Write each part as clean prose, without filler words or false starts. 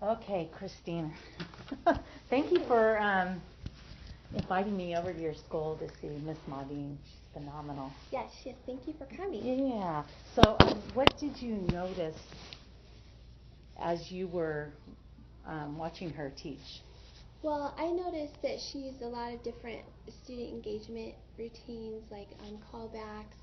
Okay, Christine. Thank you for inviting me over to your school to see Miss Maudin. She's phenomenal. Yes, thank you for coming. Yeah. So, what did you notice as you were watching her teach? Well, I noticed that she used a lot of different student engagement routines, like callbacks.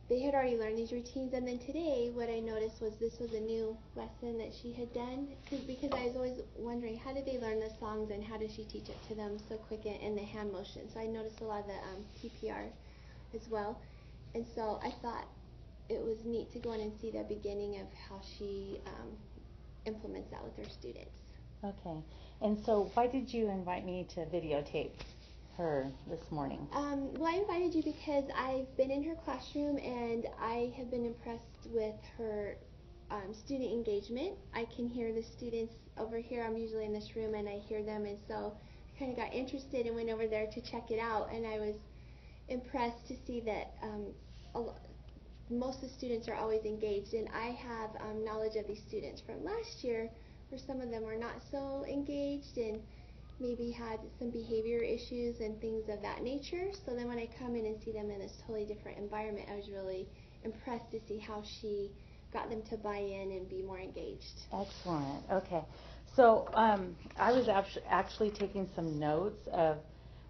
They had already learned these routines, and then today what I noticed was this was a new lesson that she had done, because I was always wondering, how did they learn the songs and how does she teach it to them so quick in the hand motion? So I noticed a lot of the PPR as well, and so I thought it was neat to go in and see the beginning of how she implements that with her students. Okay. And so why did you invite me to videotape her this morning? Well, I invited you because I've been in her classroom and I have been impressed with her student engagement. I can hear the students over here. I'm usually in this room and I hear them, and so I kind of got interested and went over there to check it out, and I was impressed to see that most of the students are always engaged, and I have knowledge of these students from last year where some of them were not so engaged and maybe had some behavior issues and things of that nature. So then when I come in and see them in this totally different environment, I was really impressed to see how she got them to buy in and be more engaged. Excellent. Okay. So I was actually taking some notes of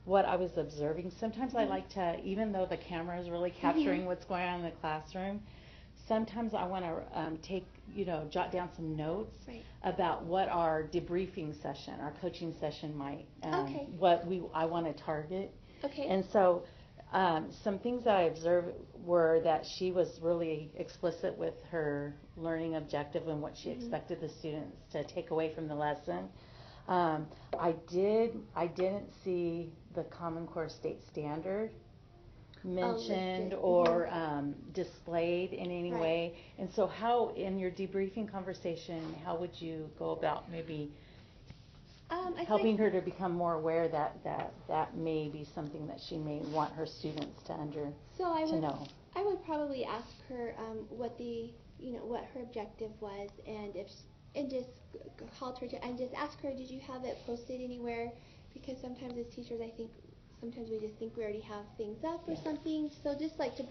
what I was observing. Sometimes I like to, even though the camera is really capturing what's going on in the classroom, sometimes I want to jot down some notes about what our debriefing session, our coaching session might, I want to target. Okay. And so some things that I observed were that she was really explicit with her learning objective and what she expected the students to take away from the lesson. I didn't see the Common Core State Standard mentioned or displayed in any way. And so how, in your debriefing conversation, how would you go about maybe helping her to become more aware that may be something that she may want her students to know? I would probably ask her what her objective was, and just call her to and just ask her, did you have it posted anywhere? Because sometimes as teachers, I think sometimes we just think we already have things up or something. So just like to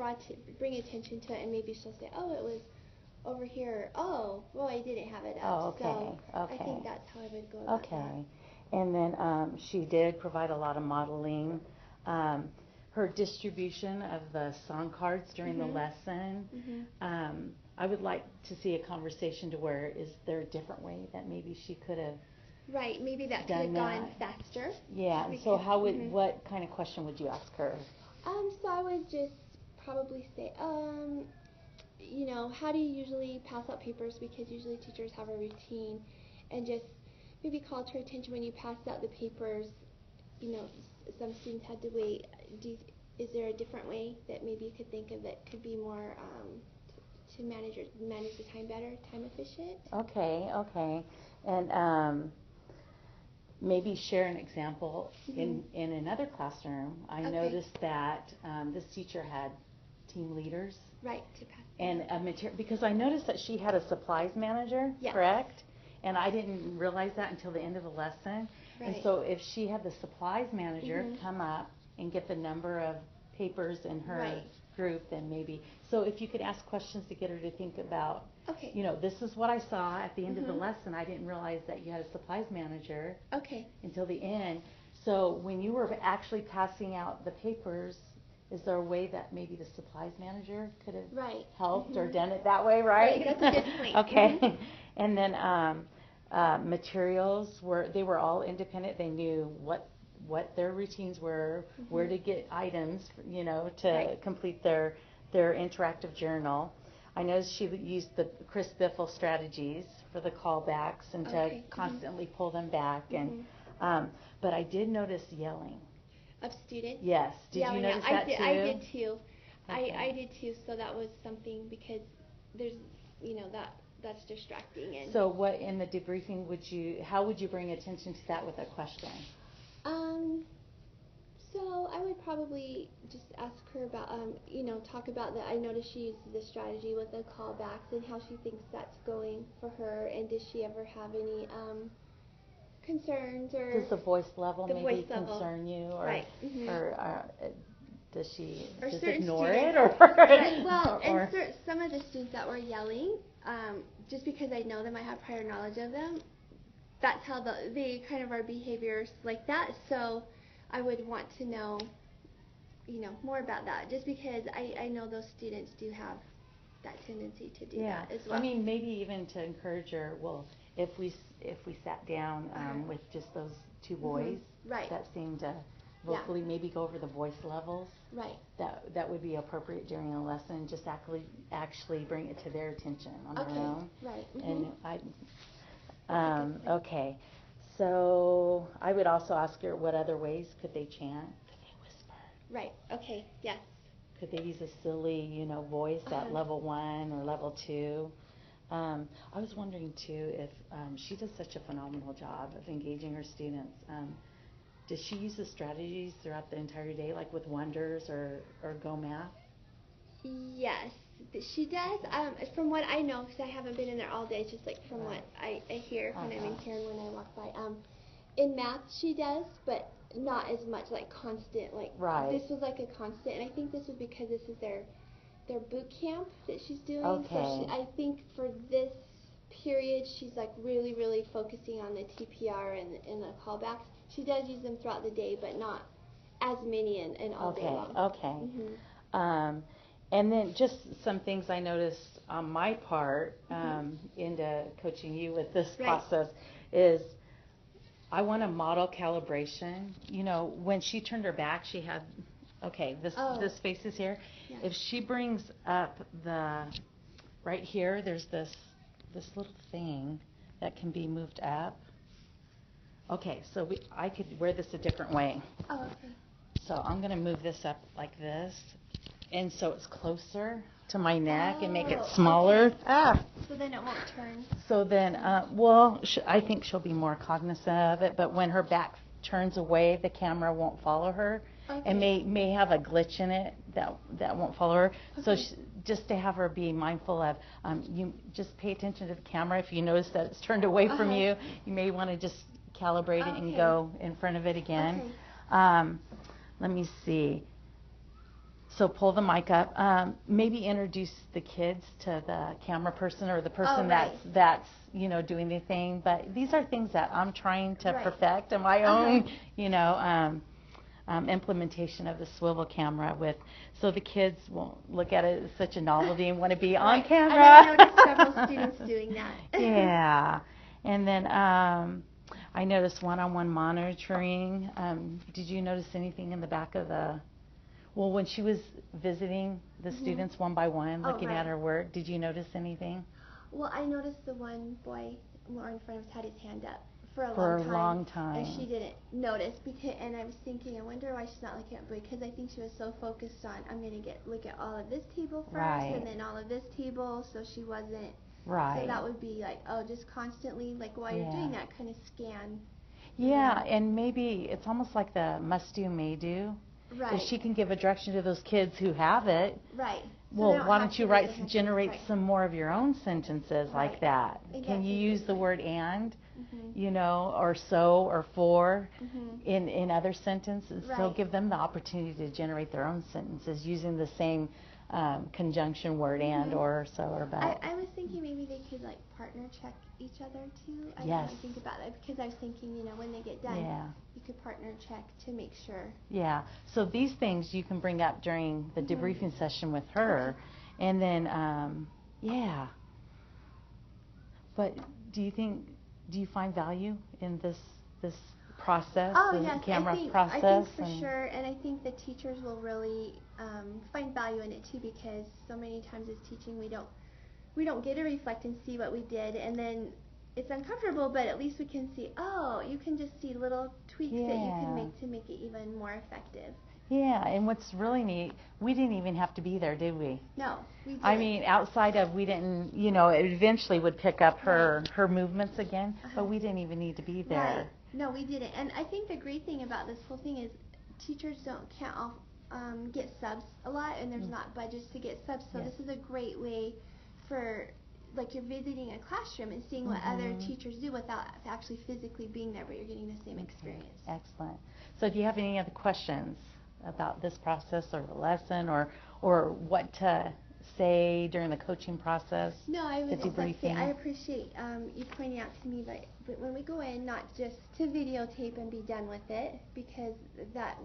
bring attention to it, and maybe she'll say, oh, it was over here. Oh, well, I didn't have it up. Oh, okay. So okay. I think that's how I would go about that. Okay. And then she did provide a lot of modeling. Her distribution of the song cards during the lesson. I would like to see a conversation to where, is there a different way that maybe she could have maybe that could have gone faster. Yeah, and so how would, what kind of question would you ask her? So I would just probably say, how do you usually pass out papers? Because usually teachers have a routine, and just maybe call to her attention when you pass out the papers. Some students had to wait. Is there a different way that maybe you could think of that could be more to manage the time better, time efficient? Okay. And maybe share an example in another classroom. I noticed that this teacher had team leaders. Right, to pass. And because I noticed that she had a supplies manager, correct? And I didn't realize that until the end of the lesson. Right. And so if she had the supplies manager come up and get the number of papers in her group, then maybe. So if you could ask questions to get her to think about, this is what I saw at the end of the lesson. I didn't realize that you had a supplies manager until the end. So when you were actually passing out the papers, is there a way that maybe the supplies manager could have helped or done it that way, right? That's a good point. Okay. And then materials they were all independent. They knew what their routines were, where to get items, to complete their interactive journal. I noticed she used the Chris Biffle strategies for the callbacks and to constantly pull them back. And but I did notice yelling. Of students? Yes. Did you notice that too? I did too. I did too. So that was something, because there's, that's distracting. And so what in the debriefing how would you bring attention to that with a question? So I would probably just ask her about, talk about that. I noticed she uses this strategy with the callbacks and how she thinks that's going for her, and does she ever have any concerns or Does the voice level the maybe voice level. concern you, or Right. Mm-hmm. or does she Or just certain ignore students, it, or right, well, or, and some of the students that were yelling, just because I know them, I have prior knowledge of them. That's how they kind of are behaviors like that. So I would want to know, more about that, just because I know those students do have that tendency to do that as well. I mean, maybe even to encourage her. Well, if we sat down with just those two boys, right, that seemed to vocally maybe go over the voice levels. Right. That would be appropriate during a lesson. Just actually bring it to their attention on their own. Right. And okay. So I would also ask her, what other ways could they chant? Could they whisper? Right. Okay. Yes. Could they use a silly, voice at level 1 or level 2? I was wondering too if she does such a phenomenal job of engaging her students. Does she use the strategies throughout the entire day, like with Wonders or Go Math? Yes, she does. From what I know, because I haven't been in there all day, just like from what I hear when I'm in here and when I walk by. In math, she does, but not as much like constant. Like this was like a constant, and I think this was because this is their boot camp that she's doing. Okay. So I think for this period, she's like really, really focusing on the TPR and the callbacks. She does use them throughout the day, but not as many and all day long. Okay. And then just some things I noticed on my part into coaching you with this process is I want to model calibration. When she turned her back, she had, this face is here. Yeah. If she brings up right here, there's this little thing that can be moved up. Okay, so I could wear this a different way. Oh, okay. So I'm going to move this up like this, and so it's closer to my neck and make it smaller. Okay. So then it won't turn. So then, I think she'll be more cognizant of it, but when her back turns away, the camera won't follow her, and may have a glitch in it that won't follow her. So just to have her be mindful of, you just pay attention to the camera. If you notice that it's turned away from you, you may want to just calibrate it and go in front of it again. Let me see. So pull the mic up. Maybe introduce the kids to the camera person or the person that's doing the thing. But these are things that I'm trying to perfect in my own implementation of the Swivl camera so the kids won't look at it as such a novelty and want to be on camera. I noticed several students doing that. Yeah. And then I noticed one-on-one monitoring. Did you notice anything in the back of when she was visiting the students one by one, looking at her work, did you notice anything? Well, I noticed the one boy more in front of us had his hand up for a long time. And she didn't notice, and I was thinking, I wonder why she's not looking at boy, because I think she was so focused on, I'm going to look at all of this table first, and then all of this table, so she wasn't. Right. So that would be like, just constantly, like while you're doing that, kind of scan. Yeah, and maybe it's almost like the must do, may do. Right. If she can give a direction to those kids who have it. Right. Well, why don't you generate some more of your own sentences like that? Can you use the word and, or so or for in other sentences? So give them the opportunity to generate their own sentences using the same conjunction word and or so or but. I was thinking maybe they could like partner check each other too. I didn't think about that because I was thinking, when they get done, you could partner check to make sure. Yeah. So these things you can bring up during the debriefing session with her, and then But do you find value in this process, the camera process? I think for sure, and I think the teachers will really find value in it too, because so many times as teaching we don't get to reflect and see what we did, and then it's uncomfortable, but at least we can see, you can just see little tweaks that you can make to make it even more effective. Yeah, and what's really neat, we didn't even have to be there, did we? No, we didn't. I mean, outside of, we didn't, it eventually would pick up her movements again, but we didn't even need to be there. Right. No, we didn't. And I think the great thing about this whole thing is teachers can't all get subs a lot, and there's not budgets to get subs. So Yes. this is a great way for, like, you're visiting a classroom and seeing what other teachers do without actually physically being there, but you're getting the same experience. Excellent. So if you have any other questions about this process or the lesson, or what to say during the coaching process, no, I the would just like to say debriefing. I appreciate you pointing out to me that, but when we go in, not just to videotape and be done with it, because that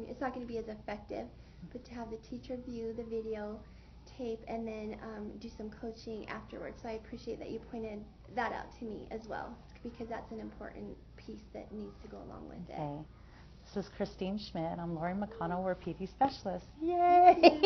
it's not going to be as effective, but to have the teacher view the video tape and then do some coaching afterwards. So I appreciate that you pointed that out to me as well, because that's an important piece that needs to go along with it. This is Christine Schmidt. I'm Lori McConnell. We're PD specialists. Yay!